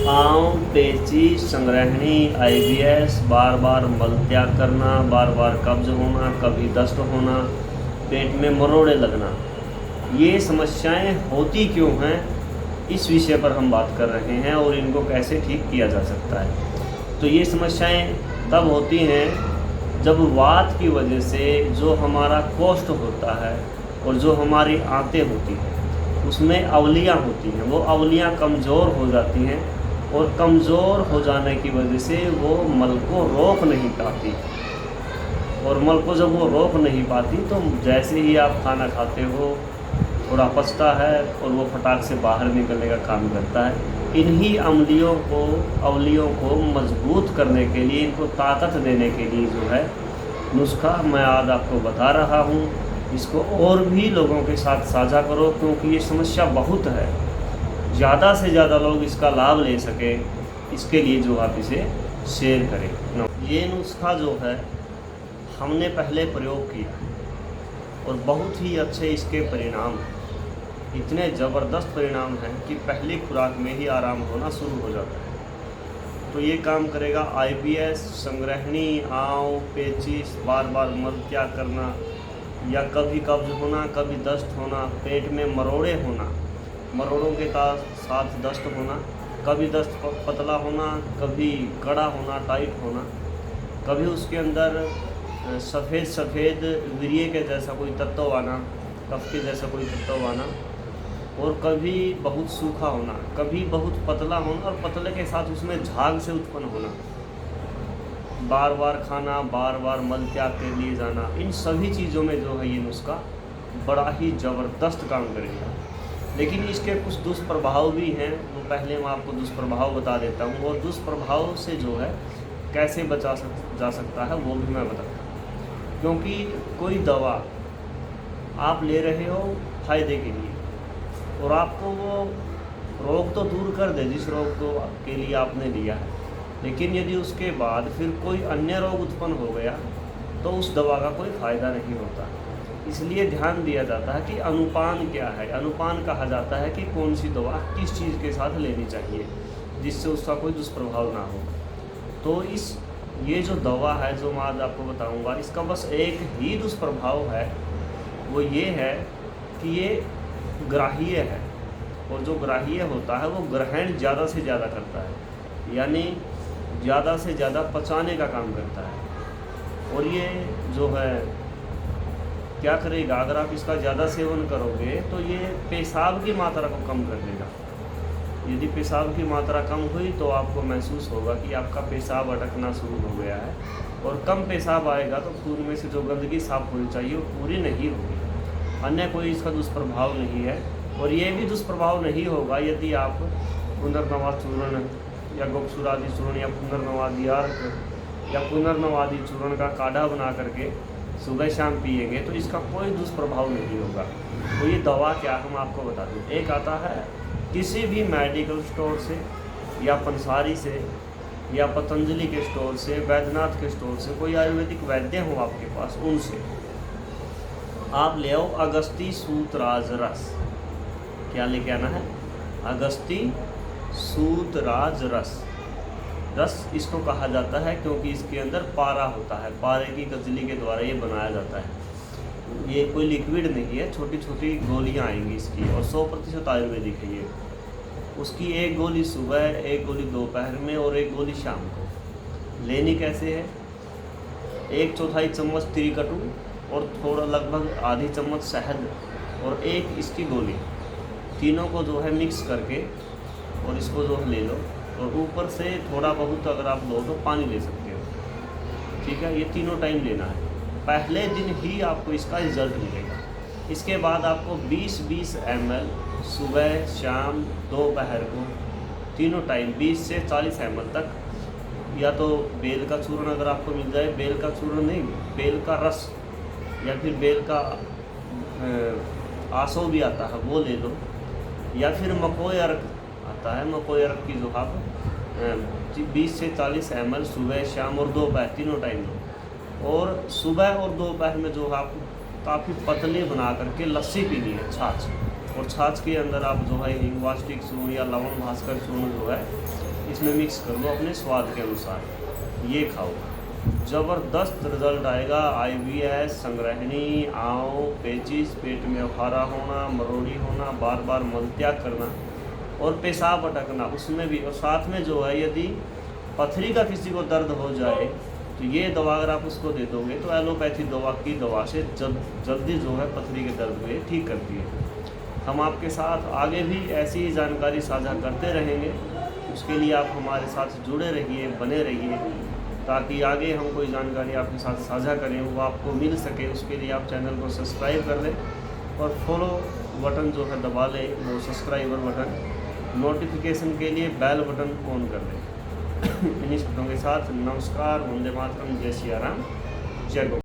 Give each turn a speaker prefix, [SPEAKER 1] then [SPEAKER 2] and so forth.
[SPEAKER 1] आंव, पेची, संग्रहणी, आईबीएस, बार बार मल त्याग करना, बार बार कब्ज होना, कभी दस्त होना, पेट में मरोड़े लगना, ये समस्याएं होती क्यों हैं, इस विषय पर हम बात कर रहे हैं और इनको कैसे ठीक किया जा सकता है। तो ये समस्याएं तब होती हैं जब वात की वजह से जो हमारा कोष्ठ होता है और जो हमारी आंतें होती हैं उसमें अवलियाँ होती हैं, वो अवलियाँ कमज़ोर हो जाती हैं और कमज़ोर हो जाने की वजह से वो मल को रोक नहीं पाती, और मल को जब वो रोक नहीं पाती तो जैसे ही आप खाना खाते हो थोड़ा पचता है और वो फटाक से बाहर निकलने का काम करता है। इन्हीं अवलियों को मजबूत करने के लिए, इनको ताकत देने के लिए जो है नुस्खा मैं आज आपको बता रहा हूँ। इसको और भी लोगों के साथ साझा करो, क्योंकि ये समस्या बहुत है, ज़्यादा से ज़्यादा लोग इसका लाभ ले सकें, इसके लिए जो आप इसे शेयर करें। ये नुस्खा जो है हमने पहले प्रयोग किया और बहुत ही अच्छे इसके परिणाम हैं, इतने ज़बरदस्त परिणाम हैं कि पहली खुराक में ही आराम होना शुरू हो जाता है। तो ये काम करेगा आईबीएस, संग्रहणी, आंव, पेचिश, बार बार मल त्याग करना, या कभी कब्ज होना, कभी दस्त होना, पेट में मरोड़े होना, मरोड़ों के साथ दस्त होना, कभी दस्त पतला होना, कभी कड़ा होना, टाइट होना, कभी उसके अंदर सफ़ेद वीर्य के जैसा कोई तत्व आना, कफ के जैसा कोई तत्व आना, और कभी बहुत सूखा होना, कभी बहुत पतला होना और पतले के साथ उसमें झाग से उत्पन्न होना, बार बार खाना, बार बार मल त्याग के लिए जाना, इन सभी चीज़ों में जो है ये नुस्खा बड़ा ही ज़बरदस्त काम करेगा। लेकिन इसके कुछ दुष्प्रभाव भी हैं, वो पहले मैं आपको दुष्प्रभाव बता देता हूँ, और दुष्प्रभाव से जो है कैसे जा सकता है वो भी मैं बताता हूँ। क्योंकि कोई दवा आप ले रहे हो फायदे के लिए, और आपको वो रोग तो दूर कर दे जिस रोग को के लिए आपने लिया है, लेकिन यदि उसके बाद फिर कोई अन्य रोग उत्पन्न हो गया तो उस दवा का कोई फ़ायदा नहीं होता। इसलिए ध्यान दिया जाता है कि अनुपान क्या है। अनुपान कहा जाता है कि कौन सी दवा किस चीज़ के साथ लेनी चाहिए जिससे उसका कोई दुष्प्रभाव ना हो। तो ये जो दवा है जो मैं आज आपको बताऊंगा, इसका बस एक ही दुष्प्रभाव है, वो ये है कि ये ग्राह्य है, और जो ग्राह्य होता है वो ग्रहण ज़्यादा से ज़्यादा करता है, यानी ज़्यादा से ज़्यादा पचाने का काम करता है। और ये जो है क्या करेगा, अगर आप इसका ज़्यादा सेवन करोगे तो ये पेशाब की मात्रा को कम कर देगा। यदि पेशाब की मात्रा कम हुई तो आपको महसूस होगा कि आपका पेशाब अटकना शुरू हो गया है, और कम पेशाब आएगा तो खून में से जो गंदगी साफ होनी चाहिए वो पूरी नहीं होगी। अन्य कोई इसका दुष्प्रभाव नहीं है। और ये भी दुष्प्रभाव नहीं होगा यदि आप पुनर्नवा चूर्ण या गोक्षुरादि चूर्ण या पुनर्नवादि अर्क या पुनर्नवादि चूर्ण का काढ़ा बना करके सुबह शाम पिएंगे तो इसका कोई दुष्प्रभाव नहीं होगा। तो ये दवा क्या हम आपको बता दें। एक आता है किसी भी मेडिकल स्टोर से या पंसारी से या पतंजलि के स्टोर से, वैद्यनाथ के स्टोर से, कोई आयुर्वेदिक वैद्य हो आपके पास, उनसे आप ले आओ अगस्ती सूतराज रस। क्या लेके आना है? अगस्ती सूतराज रस। रस इसको कहा जाता है क्योंकि इसके अंदर पारा होता है, पारे की गजली के द्वारा ये बनाया जाता है। ये कोई लिक्विड नहीं है, छोटी छोटी गोलियां आएंगी इसकी, और 100% आयुर्वेदिक है ये। उसकी एक गोली सुबह, एक गोली दोपहर में और एक गोली शाम को। लेनी कैसे है? 1/4 चम्मच त्रिकटु और थोड़ा लगभग आधी चम्मच शहद और एक इसकी गोली, तीनों को जो है मिक्स करके और इसको जो ले लो, और ऊपर से थोड़ा बहुत अगर आप लो तो पानी ले सकते हो। ठीक है, ये तीनों टाइम लेना है। पहले दिन ही आपको इसका रिजल्ट मिलेगा। इसके बाद आपको 20-20 ml सुबह, शाम, दोपहर को तीनों टाइम 20 से 40 ml तक, या तो बेल का चूर्ण अगर आपको मिल जाए, बेल का चूर्ण नहीं, बेल का रस या फिर बेल का आसो भी आता है वो ले लो, या फिर मकोई अर्क आता है, मकोई अर्क की जो आप 20 से 40 ml सुबह, शाम और दोपहर तीनों टाइम लो। और सुबह और दोपहर में जो आप काफ़ी पतले बना करके लस्सी पीनी है, छाछ, और छाछ के अंदर आप जो है हिंगवास्टिक चूर्ण या लवण भास्कर चूर्ण जो है इसमें मिक्स कर दो अपने स्वाद के अनुसार, ये खाओ, ज़बरदस्त रिजल्ट आएगा। IBS, संग्रहणी, आंव, पेचिश, पेट में उखारा होना, मरोड़ी होना, बार बार मलत्याग करना और पेशाब अटकना उसमें भी, और साथ में जो है यदि पथरी का किसी को दर्द हो जाए तो ये दवा अगर आप उसको दे दोगे तो एलोपैथी दवा की दवा से जल्दी जो है पथरी के दर्द को ये ठीक करती है। हम आपके साथ आगे भी ऐसी जानकारी साझा करते रहेंगे, उसके लिए आप हमारे साथ जुड़े रहिए, बने रहिए, ताकि आगे हम कोई जानकारी आपके साथ साझा करें वो आपको मिल सके। उसके लिए आप चैनल को सब्सक्राइब कर लें और फॉलो बटन जो है दबा लें, वो सब्सक्राइबर बटन, नोटिफिकेशन के लिए बेल बटन ऑन कर दें। इन्हीं शब्दों के साथ नमस्कार, वंदे मातरम, जय सिया राम, जय गो।